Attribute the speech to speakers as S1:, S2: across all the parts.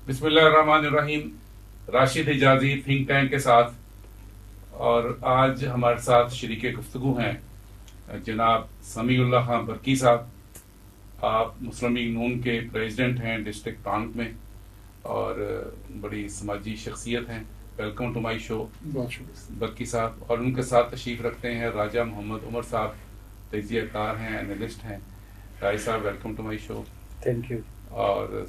S1: बिस्मिल्लाहिर्रहमानिर्रहीम। Rashid हिजाजी think tank के साथ, और आज हमारे साथ शरीके गुफ्तगू हैं जनाब समीउल्लाह खान बरकी साहब। आप मुस्लिम लीग नून के प्रेसिडेंट हैं डिस्ट्रिक्ट प्रांत में और बड़ी समाजी शख्सियत हैं। वेलकम टू माई शो बरकी साहब। और उनके साथ तशरीफ रखते हैं राजा मोहम्मद उमर साहब, तजियाकार हैं, एनालिस्ट हैं। राय साहब, welcome to my show.
S2: Thank you.
S1: और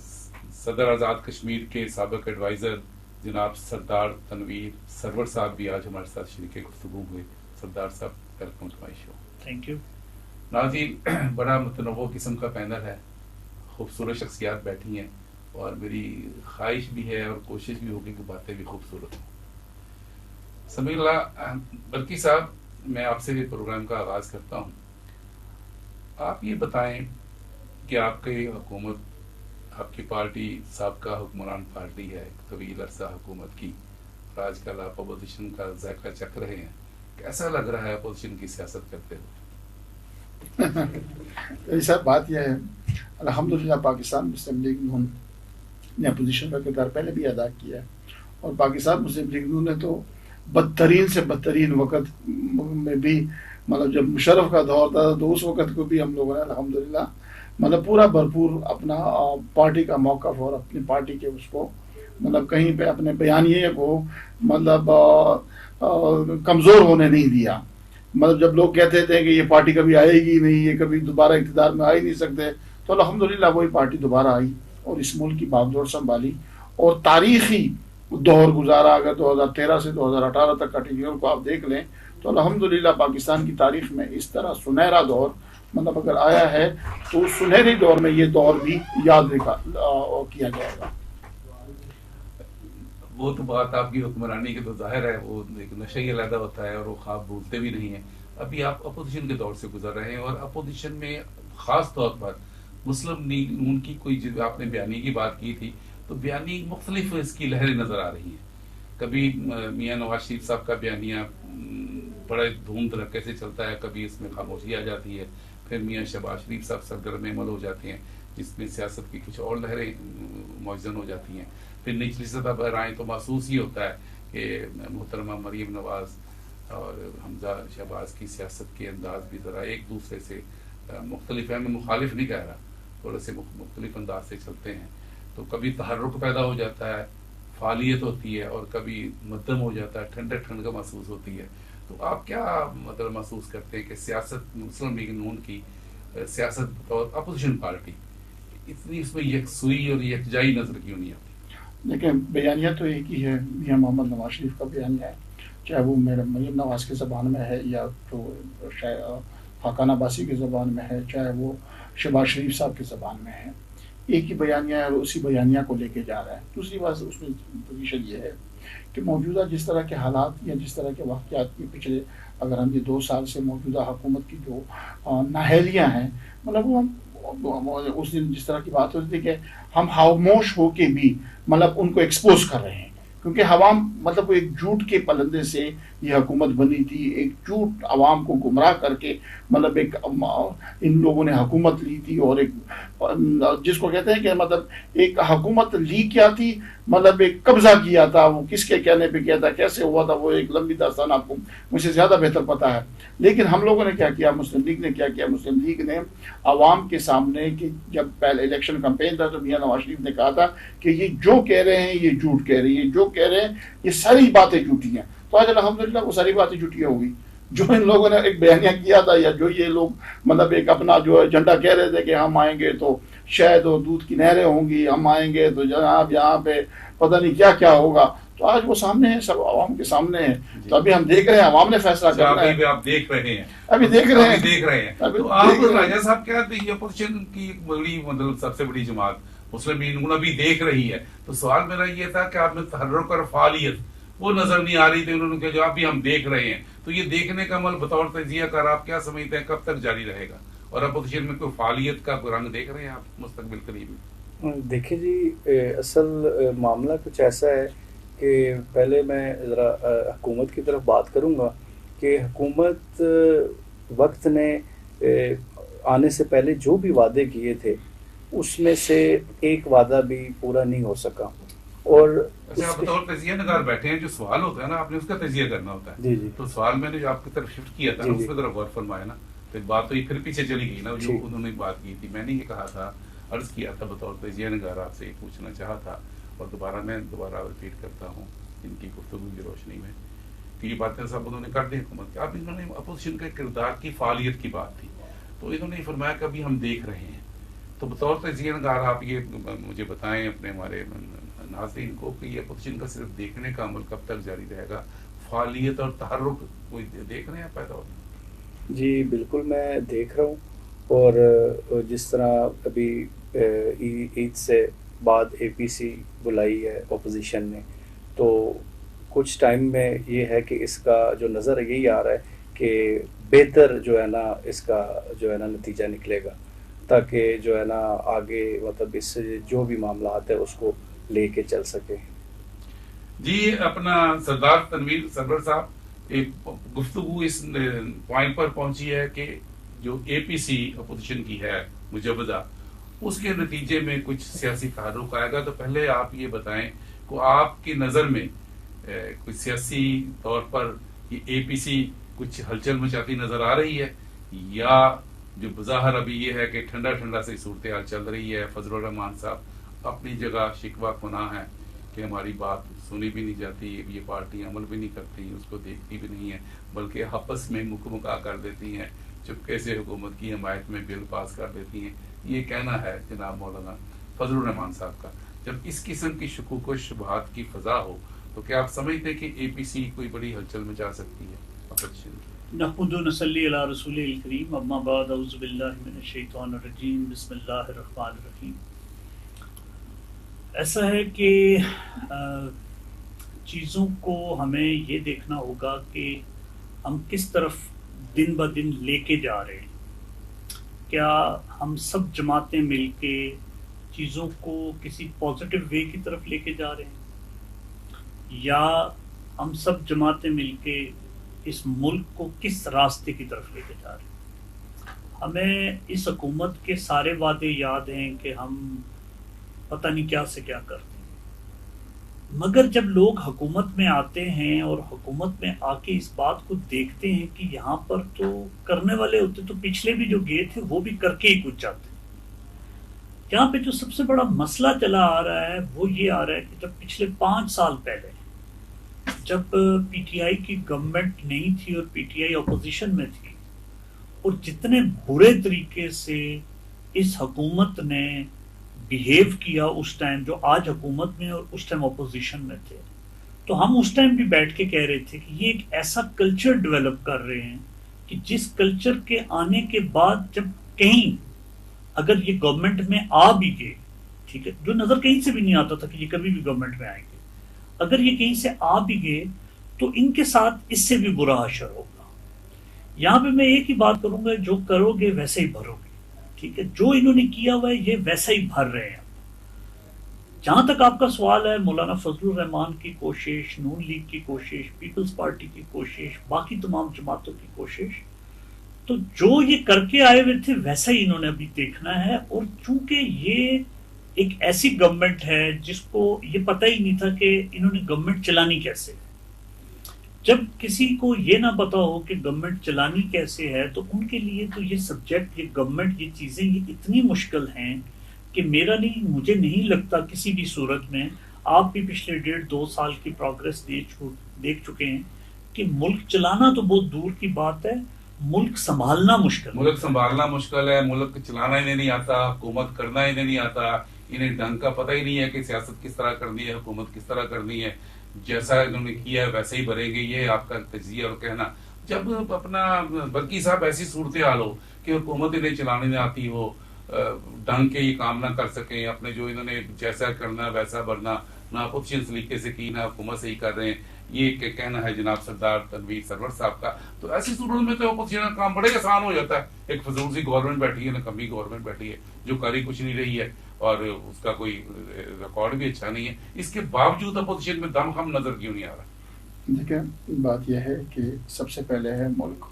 S1: सदर आज़ाद कश्मीर के साबिक एडवाइज़र जनाब सरदार तनवीर सरवर साहब भी आज हमारे साथ शरीके गुफ्तगू हुए। सरदार साहब, welcome to my show.
S2: Thank you.
S1: नाज़रीन, बड़ा मुतनव्वो किस्म का पैनल है, खूबसूरत शख्सियात बैठी हैं और मेरी ख्वाहिश भी है और कोशिश भी होगी कि बातें भी खूबसूरत हों। समीउल्लाह बरकी साहब, मैं आपसे भी प्रोग्राम का आगाज़ करता हूँ। आप ये बताएं कि आपकी हुकूमत, आपकी पार्टी साबका हुक्मरान पार्टी है, तवील अरसा हुकूमत की, और आजकल आप अपोजिशन का जायका चख रहे हैं। कैसा लग रहा है अपोजिशन की सियासत करते हुए?
S3: ऐसा बात यह है, अल्हम्दुलिल्लाह पाकिस्तान मुस्लिम लीग नून ने अपोजिशन का किरदार पहले भी अदा किया है, और पाकिस्तान मुस्लिम लीग नून ने तो बदतरीन से बदतरीन वक़्त में भी, मतलब जब मुशर्रफ का दौर था तो उस वक़्त को भी हम लोगों ने अल्हम्दुलिल्लाह मतलब पूरा भरपूर अपना पार्टी का मौक़िफ़ और अपनी पार्टी के उसको मतलब कहीं पे अपने बयानिए को मतलब कमज़ोर होने नहीं दिया। मतलब जब लोग कहते थे कि ये पार्टी कभी आएगी नहीं, ये कभी दोबारा इक़्तिदार में आ ही नहीं सकते, तो अल्हम्दुलिल्लाह वही पार्टी दोबारा आई और इस मुल्क की बागडोर संभाली और तारीख़ी दौर गुजारा। अगर 2013 से 2018 तक का टीवीओ को आप देख लें तो अल्हम्दुलिल्लाह पाकिस्तान की तारीख़ में इस तरह सुनहरा दौर मतलब अगर आया है तो उस सुनहरे दौर में ये दौर भी याद किया जाएगा।
S1: वो तो बात आपकी हुक्मरानी की तो जाहिर है, वो एक नशा ही अलग होता है और वो ख्वाब भूलते भी नहीं है। अभी आप अपोजिशन के दौर से गुजर रहे हैं और अपोजिशन में ख़ास तौर पर मुस्लिम लीग नून की कोई, आपने बयानी की बात की थी, तो बयानी मुख्तलिफ इसकी लहरें नज़र आ रही हैं। कभी मियाँ नवाज शरीफ साहब का बयानिया बड़े धूम धड़के से चलता है, कभी इसमें खामोशी आ जाती है, फिर मियाँ शहबाज शरीफ साहब सरगर्म अमल हो जाते हैं जिसमें सियासत की कुछ और लहरें मौजूद हो जाती हैं। फिर निचली सतह पर आएँ तो महसूस ही होता है कि मोहतरमा मरीम नवाज और हमजा शहबाज की सियासत के अंदाज भी ज़रा एक दूसरे से मुख्तलिफ है। मैं मुखालिफ नहीं कह रहा, थोड़े से मुख्तलिफ अंदाज से चलते हैं, तो कभी तहर्रुक पैदा हो जाता है, फालियत होती है, और कभी मध्यम हो जाता है, ठंडक ठंड का महसूस होती है। तो आप क्या मतलब महसूस करते हैं कि सियासत मुस्लिम लीग नून की सियासत और अपोजिशन पार्टी इतनी इसमें यकसुई और यकजाई नजर क्यों नहीं आती?
S3: देखिए, बयानिया तो एक ही है, मियाँ मोहम्मद नवाज शरीफ का बयानिया है, चाहे वो मेरे मरीम नवाज की ज़बान में है या तो फाकाना बासी की ज़बान में है, चाहे वो शहबाज शरीफ साहब की ज़बान में है। एक ही बयानिया है और उसी बयानिया को लेके जा रहा है। दूसरी बात उसमें पोजीशन ये है कि मौजूदा जिस तरह के हालात या जिस तरह के वाक़यात में पिछले अगर हम ये 2 साल से मौजूदा हुकूमत की जो नाअहलियाँ हैं, मतलब वो उस दिन जिस तरह की बात होती थी कि हम खामोश होके भी मतलब उनको एक्सपोज कर रहे हैं, क्योंकि हवाम मतलब वो एक झूठ के पलंदे से ये हुकूमत बनी थी, एक झूठ अवाम को गुमराह करके मतलब एक इन लोगों ने हुकूमत ली थी, और एक जिसको कहते हैं कि मतलब एक हुकूमत ली क्या थी, मतलब एक कब्जा किया था। वो किसके कहने पे किया था, कैसे हुआ था, वो एक लंबी दास्तान आपको मुझसे ज़्यादा बेहतर पता है। लेकिन हम लोगों ने क्या किया, मुस्लिम लीग ने क्या किया, मुस्लिम लीग ने अवाम के सामने कि जब पहले इलेक्शन कैंपेन था तो मियाँ नवाज शरीफ ने कहा था कि ये जो कह रहे हैं ये झूठ कह रही है, जो कह रहे हैं ये सारी बातें झूठी हैं। तो आज अल्हम्दुलिल्लाह वो सारी बातें झूठी होगी। जो इन लोगों ने एक बयानिया किया था या जो ये लोग मतलब एक अपना जो एजेंडा कह रहे थे कि हम आएंगे तो शहद और दूध की नहरें होंगी, हम आएंगे तो जनाब यहाँ पे पता नहीं क्या क्या होगा, तो आज वो सामने है, सब आवाम के सामने है। तो अभी हम देख रहे हैं, आवाम ने फैसला करना है।
S1: आप देख रहे हैं,
S3: अभी देख रहे हैं।
S1: तो आप राजा साहब क्या अपोजिशन की बड़ी मतलब सबसे बड़ी जमात मुस्लिम लीग नून अभी देख रही है, तो सवाल मेरा ये था कि आप में तहर्रुक और फालियत वो नजर नहीं आ रही थी। उन्होंने कहा जवाब भी हम देख रहे हैं, तो ये देखने का अमल बतौर तजिया कर आप क्या समझते हैं कब तक जारी रहेगा? और अपोजिशन में कोई फालियत का रंग देख रहे हैं आप मुस्तकबिल करीब?
S2: देखिए जी, असल मामला कुछ ऐसा है कि पहले मैं ज़रा हुकूमत की तरफ बात करूँगा कि हुकूमत वक्त ने आने से पहले जो भी वादे किए थे उसमें से एक वादा भी पूरा नहीं हो सका। और
S1: अच्छा, आप बतौर तजिया नगार बैठे हैं, जो सवाल होता है ना, आपने उसका तजिया करना होता है।
S2: जी जी
S1: तो सवाल मैंने जो आपकी तरफ शिफ्ट किया था
S2: जी
S1: ना,
S2: जी
S1: उसमें तरफ गौर फरमाया ना, तो बात तो ये फिर पीछे चली गई ना, जो
S2: ठीक।
S1: उन्होंने बात की थी। मैंने ये कहा था, अर्ज किया था बतौर तजिया नगार आपसे ये पूछना चाहा था, और मैं दोबारा रिपीट करता हूँ इनकी गुफ्तगू की रोशनी में, कि ये बातें सब उन्होंने कर दी हुकूमत की। अब इन्होंने अपोजिशन के किरदार की फालियत की बात थी, तो इन्होंने ये फरमाया कि अभी हम देख रहे हैं। तो बतौर तजिया नगार आप ये मुझे बताएं अपने हमारे नाज़रीन को कि ये अपोजिशन का सिर्फ देखने का अमल कब तक जारी रहेगा, फालियत और तहर्रुक कोई देख रहे हैं पैदा होने?
S2: जी बिल्कुल मैं देख रहा हूँ। और जिस तरह अभी ईद से बाद एपीसी बुलाई है ओपोजिशन ने, तो कुछ टाइम में ये है कि इसका जो नज़र यही आ रहा है कि बेहतर जो है ना इसका जो है ना नतीजा निकलेगा, ताकि जो है ना आगे मतलब इससे जो भी मामला है उसको लेके चल सके।
S1: जी, अपना सरदार तनवीर सरवर साहब, एक गुफ्तगू इस पॉइंट पर पहुंची है कि जो एपीसी अपोजिशन की है मुजवदा, उसके नतीजे में कुछ सियासी तहर्रुक आएगा। तो पहले आप ये बताएं को आपकी नज़र में कुछ सियासी तौर पर ये एपीसी कुछ हलचल मचाती नजर आ रही है, या जो बज़ाहिर अभी ये है कि ठंडा ठंडा से सूरत हाल चल रही है, फजलुर रहमान साहब अपनी जगह शिकवा खुना है कि हमारी बात सुनी भी नहीं जाती, ये पार्टी अमल भी नहीं करती, उसको देखती भी नहीं है, बल्कि आपस में मुकमुका कर देती हैं, चुपके से हुकूमत की हिमायत में बिल पास कर देती हैं। ये कहना है जनाब मौलाना फजलुर रहमान साहब का। जब इस किस्म की शुकूक व शुबहात की फजा हो, तो क्या आप समझते हैं कि एपीसी कोई बड़ी हलचल मचा सकती है?
S4: नहमदु व नसल्ली अला रसूलिल करीम, अम्मा बाद, औज़ु बिल्लाहि मिनश शैतानिर रजीम, बिस्मिल्लाहिर रहमानिर रहीम। ऐसा है कि चीज़ों को हमें ये देखना होगा कि हम किस तरफ दिन ब दिन लेके जा रहे हैं। क्या हम सब जमातें मिलके चीज़ों को किसी पॉजिटिव वे की तरफ लेके जा रहे हैं, या हम सब जमातें मिलके इस मुल्क को किस रास्ते की तरफ लेके जा रहे हैं? हमें इस हुकूमत के सारे वादे याद हैं कि हम पता नहीं क्या से क्या करते हैं, मगर जब लोग हुकूमत में आते हैं और हुकूमत में आके इस बात को देखते हैं कि यहाँ पर तो करने वाले होते तो पिछले भी जो गए थे वो भी करके ही कुछ जाते। यहाँ पे जो सबसे बड़ा मसला चला आ रहा है वो ये आ रहा है कि जब पिछले 5 साल पहले जब पीटीआई की गवर्नमेंट नहीं थी और पीटीआई ऑपोजिशन में थी, और जितने बुरे तरीके से इस हुकूमत ने बिहेव किया उस टाइम, जो आज हुकूमत में और उस टाइम ऑपोजिशन में थे, तो हम उस टाइम भी बैठ के कह रहे थे कि ये एक ऐसा कल्चर डेवलप कर रहे हैं कि जिस कल्चर के आने के बाद जब कहीं अगर ये गवर्नमेंट में आ भी गए, ठीक है, जो नजर कहीं से भी नहीं आता था कि ये कभी भी गवर्नमेंट में आएंगे, अगर ये कहीं से आ भी गए तो इनके साथ इससे भी बुरा असर होगा। यहाँ पे मैं एक ही बात करूंगा, जो करोगे वैसे ही भरोगे, ठीक है। जो इन्होंने किया हुआ है ये वैसा ही भर रहे हैं। जहां तक आपका सवाल है, मौलाना फजलुर रहमान की कोशिश, नून लीग की कोशिश, पीपल्स पार्टी की कोशिश, बाकी तमाम जमातों की कोशिश, तो जो ये करके आए हुए थे वैसा ही इन्होंने अभी देखना है। और चूंकि ये एक ऐसी गवर्नमेंट है जिसको ये पता ही नहीं था कि इन्होंने गवर्नमेंट चलानी कैसे। जब किसी को ये ना पता हो कि गवर्नमेंट चलानी कैसे है, तो उनके लिए तो ये सब्जेक्ट, ये गवर्नमेंट, ये चीजें ये इतनी मुश्किल हैं कि मुझे नहीं लगता किसी भी सूरत में, आप भी पिछले 1.5-2 साल की प्रोग्रेस देख चुके हैं कि मुल्क चलाना तो बहुत दूर की बात है, मुल्क संभालना मुश्किल
S1: है। मुल्क चलाना इन्हें नहीं आता, हुकूमत करना इन्हें नहीं आता, इन्हें ढंग का पता ही नहीं है कि सियासत किस तरह करनी है, हुकूमत किस तरह करनी है। जैसा इन्होंने किया है वैसे ही भरेंगे, ये आपका तजिया और कहना। जब अपना बल्कि साहब ऐसी सूरत हाल हो कि हुकूमत इन्हें चलाने नहीं आती हो, ढंग के ये काम ना कर सकें, अपने जो इन्होंने जैसा करना वैसा भरना ना अपोजिशन सलीके से की, ना हुकूमत से ही कर रहे हैं, ये कहना है जनाब सरदार तनवीर सरवर साहब का। तो ऐसी सूरत में तो अपोजिशन का काम बड़े आसान हो जाता है। एक फजूल सी गवर्नमेंट बैठी है, नकम्मी गवर्नमेंट बैठी है जो करी कुछ नहीं रही है और उसका कोई रिकॉर्ड भी अच्छा नहीं है, इसके बावजूद अपोजिशन में दमखम नजर क्यों नहीं आ रहा?
S3: देखिए, बात यह है कि सबसे पहले है मुल्क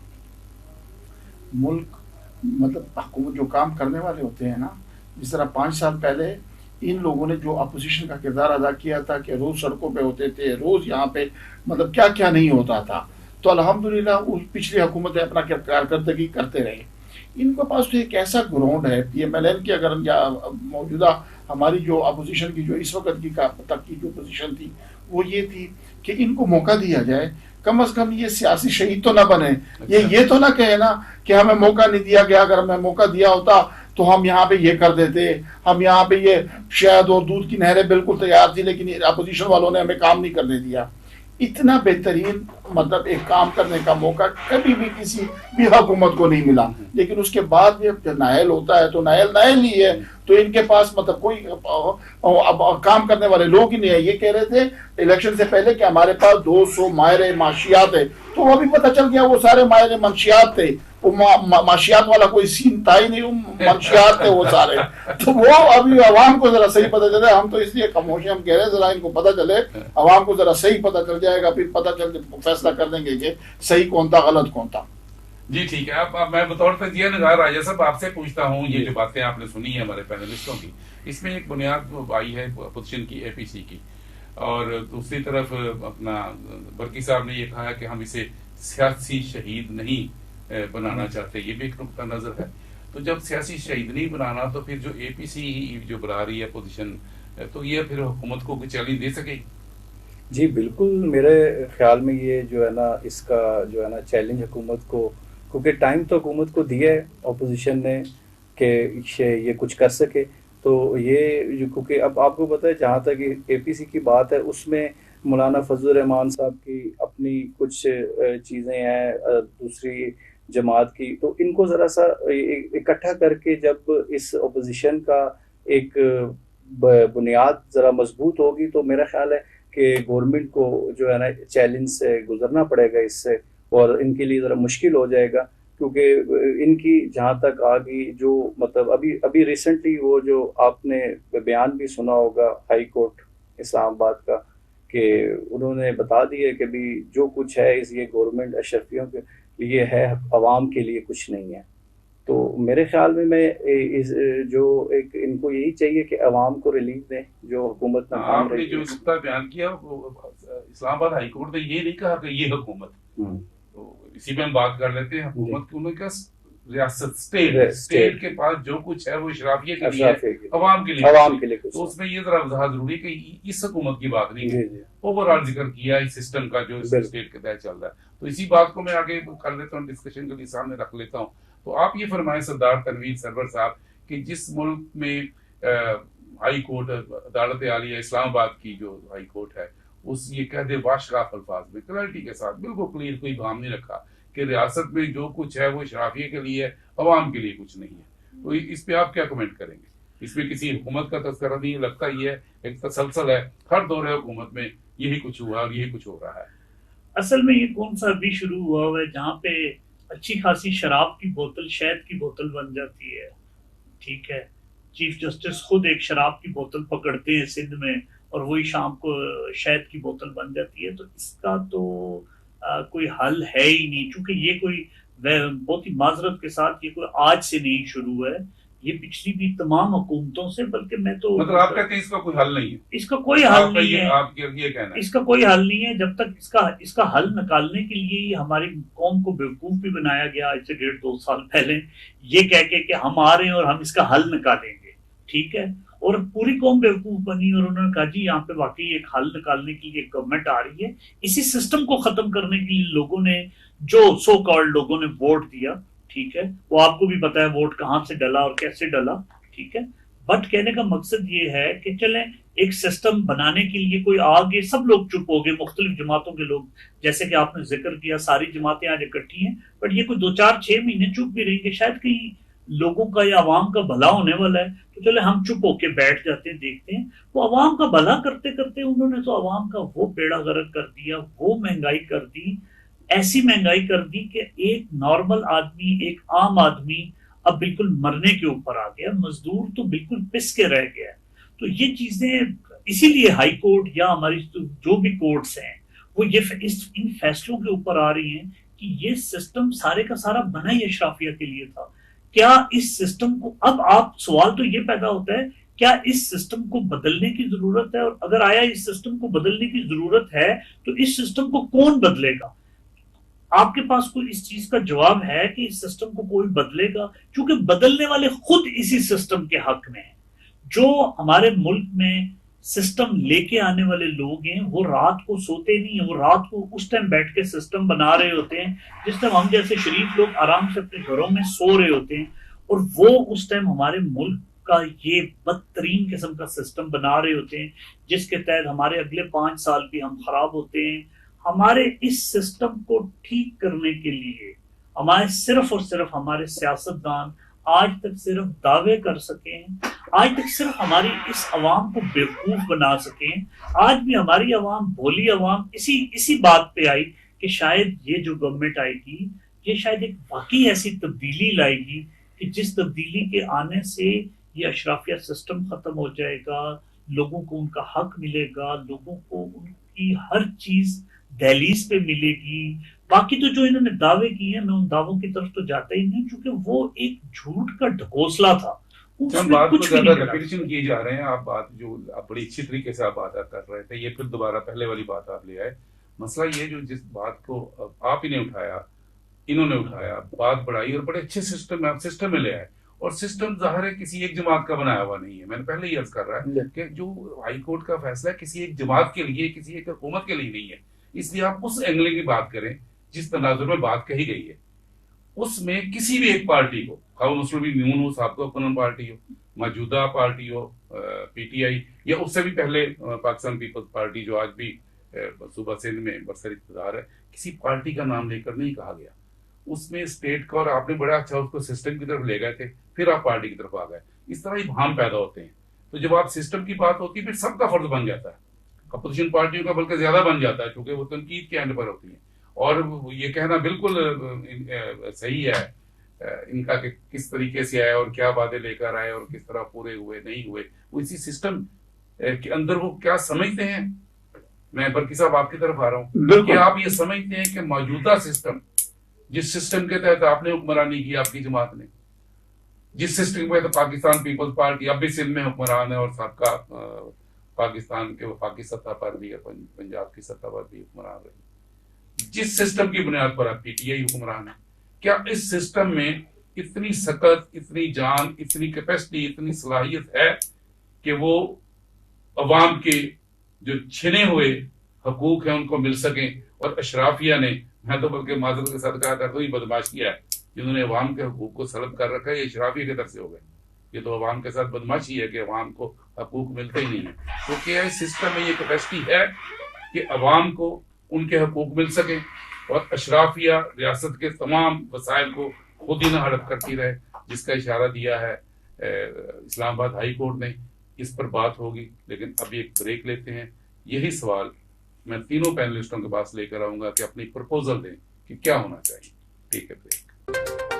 S3: मतलब हुकूमत जो काम करने वाले होते हैं ना, जिस तरह 5 साल पहले इन लोगों ने जो अपोजिशन का किरदार अदा किया था कि रोज सड़कों पे होते थे, रोज यहाँ पे मतलब क्या क्या नहीं होता था। तो अल्हम्दुलिल्लाह उस पिछली हुकूमतें अपना कारकर्दगी करते रहे। इनके पास तो एक ऐसा ग्राउंड है PMLN की, अगर या मौजूदा हमारी जो अपोजिशन की जो इस वक्त की तक की जो पोजीशन थी वो ये थी कि इनको मौका दिया जाए, कम से कम ये सियासी शहीद तो ना बने। ये तो ना कहे ना कि हमें मौका नहीं दिया गया, अगर हमें मौका दिया होता तो हम यहाँ पे ये कर देते, हम यहाँ पे ये शहद और दूध की नहरें बिल्कुल तैयार थी, लेकिन अपोजिशन वालों ने हमें काम नहीं करने दिया। इतना बेहतरीन मतलब एक काम करने का मौका कभी भी किसी भी हुकूमत को नहीं मिला। लेकिन उसके बाद जब नायल होता है तो नायल ही है, तो इनके पास मतलब कोई अब काम करने वाले लोग ही नहीं है। ये कह रहे थे इलेक्शन से पहले कि हमारे पास 200 मायरे माशियात है, तो वो अभी पता चल गया वो सारे मायरे मंशियात थे। वो माशियात वाला कोई सीन था ही नहीं, वो मंशियात थे वो सारे। तो वो अभी अवाम को जरा सही पता चले, हम तो इसलिए खामोशी हम कह रहे हैं जरा इनको पता चले, अवाम को जरा सही पता चल जाएगा, फिर पता चल फैसला कर देंगे कि सही कौन था गलत कौन था।
S1: जी ठीक है। अब मैं बतौर तजिया निगार राजा साहब आपसे पूछता हूँ, ये जो बातें आपने सुनी है हमारे पैनलिस्टों की, इसमें एक बुनियाद आई है अपोजिशन की APC की, और दूसरी तरफ अपना बरकी साहब ने ये कहा कि हम इसे सियासी शहीद नहीं बनाना चाहते, ये भी एक नुक्ता नजर है। तो जब सियासी शहीद नहीं बनाना तो फिर जो APC जो बना रही है अपोजिशन, तो ये फिर हुकूमत को कोई चैलेंज दे सकेगी?
S2: जी बिल्कुल, मेरे ख्याल में ये जो है ना इसका जो है ना चैलेंज हुकूमत को, क्योंकि टाइम तो हुकूमत को दिया है अपोजिशन ने कि ये कुछ कर सके। तो ये क्योंकि अब आपको पता है जहाँ तक APC की बात है उसमें मौलाना फजल रहमान साहब की अपनी कुछ चीज़ें हैं, दूसरी जमात की, तो इनको ज़रा सा इकट्ठा करके जब इस अपोजिशन का एक बुनियाद ज़रा मजबूत होगी तो मेरा ख्याल है कि गवर्नमेंट को जो है ना चैलेंज से गुजरना पड़ेगा इससे, और इनके लिए ज़रा मुश्किल हो जाएगा। क्योंकि इनकी जहाँ तक आ गई जो मतलब अभी रिसेंटली वो जो आपने बयान भी सुना होगा हाई कोर्ट इस्लामाबाद का, कि उन्होंने बता दिया कि भी जो कुछ है इस ये गवर्नमेंट अशरफियों के लिए है, अवाम के लिए कुछ नहीं है। तो मेरे ख्याल में मैं इस जो एक इनको यही चाहिए कि अवाम को रिलीफ दें जो हुकूमत में काम
S1: आपने जो नुकता बयान किया इस्लामाबाद हाई कोर्ट ने ये नहीं कहा कि ये हुकूमत, तो इसी पे हम बात कर लेते हैं हुकूमत की। उन्होंने कहा रियासत स्टेट के पास जो कुछ है वो इशराफिये के लिए, अवाम के लिए, तो उसमें ये जरा वजाहत जरूरी है कि इस हुकूमत की बात नहीं है, ओवरऑल जिक्र किया इस सिस्टम का जो स्टेट के तहत चल रहा है। तो इसी बात को मैं आगे कर लेता हूँ, डिस्कशन के लिए सामने रख लेता हूँ। तो आप ये फरमाएं सरदार तनवीर सरवर साहब कि जिस मुल्क में हाई कोर्ट अदालत आलिया इस्लामाबाद की जो हाई कोर्ट है उस ये कह दे वाशराफ अल्फाज में क्लैरिटी के साथ बिल्कुल क्लियर, कोई भाम नहीं रखा कि रियासत में जो कुछ है वो शराफिये के लिए, अवाम के लिए कुछ नहीं है। तो इस पे आप क्या कमेंट करेंगे? इसमें किसी हुकूमत का तस्करा नहीं है, लगता ही है एक तसलसल है, हर दौरे हुकूमत में यही कुछ हुआ और यही कुछ हो रहा है।
S4: असल में ये कौन सा अभी शुरू हुआ है जहाँ पे अच्छी खासी शराब की बोतल शहद की बोतल बन जाती है, ठीक है, चीफ जस्टिस खुद एक शराब की बोतल पकड़ते हैं सिंध में और वही शाम को शहद की बोतल बन जाती है। तो इसका तो कोई हल है ही नहीं, क्योंकि ये कोई बहुत ही माजरत के साथ ये कोई आज से नहीं शुरू है, ये पिछली भी तमाम हुकूमतों से, बल्कि मैं तो
S1: मतलब आप कहते हैं इसका कोई हल नहीं है?
S4: इसका कोई हल नहीं है,
S1: आप ये कहना है
S4: इसका कोई हल नहीं है। जब तक इसका हल निकालने के लिए हमारी कौम को बेवकूफ भी बनाया गया आज से 1.5-2 साल पहले, ये कह के कि हम आ रहे हैं और हम इसका हल निकालेंगे, ठीक है, और पूरी कौम बेवकूफ बनी और उन्होंने कहा जी यहाँ पे वाकई एक हल निकालने के लिए गवर्नमेंट आ रही है। इसी सिस्टम को खत्म करने के लिए लोगों ने, जो सो कॉल्ड लोगों ने वोट दिया, ठीक है, वो आपको भी पता है वोट कहाँ से डला और कैसे डला, ठीक है। बट कहने का मकसद ये है कि चलें एक सिस्टम बनाने के लिए कोई आगे, सब लोग चुप हो गए, मुख्तलिफ जमातों के लोग, जैसे कि आपने जिक्र किया सारी जमातें आज इकट्ठी हैं, बट ये कोई 2-4-6 महीने चुप भी रहेंगे, शायद कहीं लोगों का या अवाम का भला होने वाला है, तो चले हम चुप होके बैठ जाते हैं, देखते हैं। वो अवाम का भला करते करते उन्होंने तो अवाम का वो बेड़ा गर्क कर दिया, वो महंगाई कर दी, ऐसी महंगाई कर दी कि एक नॉर्मल आदमी, एक आम आदमी अब बिल्कुल मरने के ऊपर आ गया, मजदूर तो बिल्कुल पिस के रह गया। तो ये चीजें इसीलिए हाई कोर्ट या हमारी जो भी कोर्ट्स हैं वो ये इन फैसलों के ऊपर आ रही हैं कि ये सिस्टम सारे का सारा बना ही अशराफिया के लिए था। क्या इस सिस्टम को अब आप सवाल तो ये पैदा होता है क्या इस सिस्टम को बदलने की जरूरत है, और अगर आया इस सिस्टम को बदलने की जरूरत है तो इस सिस्टम को कौन बदलेगा? आपके पास कोई इस चीज का जवाब है कि इस सिस्टम को कोई बदलेगा? क्योंकि बदलने वाले खुद इसी सिस्टम के हक में हैं। जो हमारे मुल्क में सिस्टम लेके आने वाले लोग हैं वो रात को सोते नहीं है, वो रात को उस टाइम बैठ के सिस्टम बना रहे होते हैं जिस टाइम हम जैसे शरीफ लोग आराम से अपने घरों में सो रहे होते हैं, और वो उस टाइम हमारे मुल्क का ये बदतरीन किस्म का सिस्टम बना रहे होते हैं जिसके तहत हमारे अगले 5 साल भी हम खराब होते हैं। हमारे इस सिस्टम को ठीक करने के लिए हमारे सिर्फ और सिर्फ हमारे सियासतदान आज तक सिर्फ दावे कर सके हैं, आज तक सिर्फ हमारी इस अवाम को बेवकूफ बना सके हैं। आज भी हमारी अवाम, भोली अवाम इसी बात पे आई कि शायद ये जो गवर्नमेंट आएगी ये शायद एक वाकई ऐसी तब्दीली लाएगी कि जिस तब्दीली के आने से ये अशराफिया सिस्टम खत्म हो जाएगा, लोगों को उनका हक मिलेगा, लोगों को उनकी हर चीज दहलीज पे मिलेगी। बाकी तो जो इन्होंने दावे किए हैं मैं उन दावों की तरफ तो जाता ही नहीं, क्योंकि वो एक झूठ का ढकोसला था,
S1: हम बात को ज्यादा रिपीटेशन किए जा रहे हैं। आप बात जो आप बड़ी अच्छी तरीके से आप बात कर रहे थे, ये फिर दोबारा पहले वाली बात आप ले आए। मसला ये जो जिस बात को आप ही ने उठाया, इन्होंने उठाया, बात बढ़ाई और बड़े अच्छे सिस्टम में ले आए। और सिस्टम जाहिर है किसी एक जमात का बनाया हुआ नहीं है। मैंने पहले ही अर्ज कर रहा है कि जो हाई कोर्ट का फैसला है किसी एक जमात के लिए, किसी एक हुकूमत के लिए नहीं है। इसलिए आप उस एंगल की बात करें जिस तनाजुर में बात कही गई है, उसमें किसी भी एक पार्टी को, खाओ मुस्लिम यून हो, साबका हुकूमत पार्टी हो, मौजूदा पार्टी हो पीटीआई, या उससे भी पहले पाकिस्तान पीपल्स पार्टी जो आज भी सूबा सिंध में बरसर इक़्तिदार है, किसी पार्टी का नाम लेकर नहीं कहा गया। उसमें स्टेट का, और आपने बड़ा अच्छा उसको सिस्टम की तरफ ले गए थे, फिर आप पार्टी की तरफ आ गए। इस तरह ही भाम पैदा होते हैं। तो जब आप सिस्टम की बात होती है फिर सबका फर्ज बन जाता है, अपोजिशन पार्टियों का बल्कि ज्यादा बन जाता है, क्योंकि वो तनकीद के एंड पर होती है। और ये कहना बिल्कुल सही है इनका कि किस तरीके से आए और क्या वादे लेकर आए और किस तरह पूरे हुए नहीं हुए, वो इसी सिस्टम के अंदर वो क्या समझते हैं। मैं बल्कि साहब आपकी तरफ आ रहा हूँ कि आप ये समझते हैं कि मौजूदा सिस्टम, जिस सिस्टम के तहत आपने हुक्मरानी की, आपकी जमात ने, जिस सिस्टम के तहत पाकिस्तान पीपल्स पार्टी अब भी सिंध में हुक्मरान है और सबका पाकिस्तान के वफाकी सतह पर भी, पंजाब की सतह पर भी हुक्मरान रही, जिस सिस्टम की बुनियाद पर अब पीटीआई हुक्मरान है, क्या इस सिस्टम में इतनी सकत, इतनी जान, इतनी कैपेसिटी, इतनी सलाहियत है कि वो अवाम के जो छिने हुए हकूक हैं उनको मिल सकें? और अशराफिया ने, मैं तो बल्कि माजरत के साथ कहा था, तो ही बदमाश किया है जिन्होंने अवाम के हकूक को सलब कर रखा है, ये अशराफिया की तरफ से हो गए। ये तो अवाम के साथ बदमाशी है कि अवाम को हकूक मिलते ही नहीं है। तो क्या इस सिस्टम में ये कैपेसिटी है कि अवाम को उनके हकूक मिल सके और अशराफिया रियासत के तमाम वसाइल को खुद ही ना हड़प करती रहे, जिसका इशारा दिया है इस्लामाबाद हाई कोर्ट ने। इस पर बात होगी, लेकिन अभी एक ब्रेक लेते हैं। यही सवाल मैं तीनों पैनलिस्टों के पास लेकर आऊंगा कि अपनी प्रपोजल दें कि क्या होना चाहिए। ठीक है, ब्रेक।